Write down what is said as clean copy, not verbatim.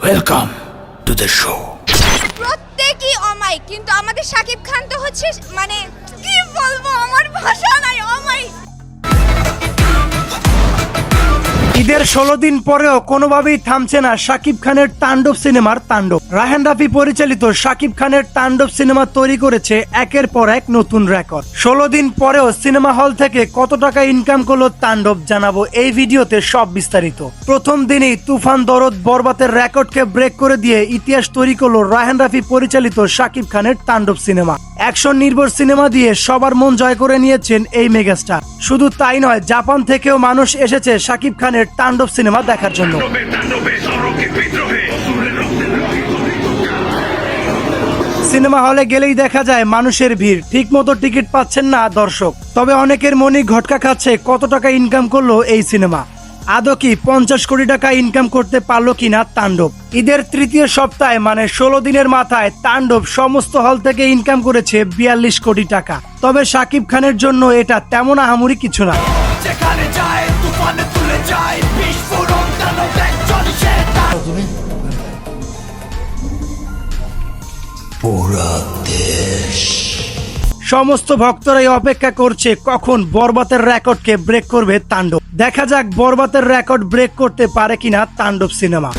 Welcome to the show. প্রত্যেকই অমায়িক, কিন্তু আমাদের শাকিব খান তো হচ্ছে মানে কি বলবো, আমার ভাষা নাই, অমায়িক। ঈদের 16 দিন পরেও কোনোভাবেই থামছে না শাকিব খানের তাণ্ডব সিনেমার তাণ্ডব। রায়হান রাফি পরিচালিত শাকিব খানের তাণ্ডব সিনেমা তৈরি করেছে একের পর এক নতুন রেকর্ড। 16 দিন পরেও সিনেমা হল থেকে কত টাকা ইনকাম করলো তাণ্ডব জানাবো এই ভিডিওতে সব বিস্তারিত। প্রথম দিনেই তুফান, দরদ, বরবাতের রেকর্ডকে ব্রেক করে দিয়ে ইতিহাস তৈরি করলো রায়হান রাফি পরিচালিত শাকিব খানের তাণ্ডব সিনেমা। অ্যাকশন নির্ভর সিনেমা দিয়ে সবার মন জয় করে নিয়েছেন এই মেগাস্টার। শুধু তাই নয়, জাপান থেকেও মানুষ এসেছে শাকিব খানের তাণ্ডব সিনেমা দেখার জন্য। সিনেমা হলে গেলেই দেখা যায় মানুষের ভিড়, ঠিক মতো টিকিট পাচ্ছেন না দর্শক। তবে অনেকের মনে ঘটকা খাচ্ছে কত টাকা ইনকাম করলো এই সিনেমা। আদৌ কি 50 কোটি টাকা ইনকাম করতে পারলো কিনা তাণ্ডব। ঈদের তৃতীয় সপ্তাহে মানে 16 দিনের মাথায় তাণ্ডব সমস্ত হল থেকে ইনকাম করেছে 42 কোটি টাকা। তবে শাকিব খানের জন্য এটা তেমন আহামরি কিছু না। সমস্ত ভক্তরাই অপেক্ষা করছে কখন বরবাতের রেকর্ডকে ব্রেক করবে তাণ্ডব। দেখা যাক বরবাতের রেকর্ড ব্রেক করতে পারে কিনা তাণ্ডব সিনেমা।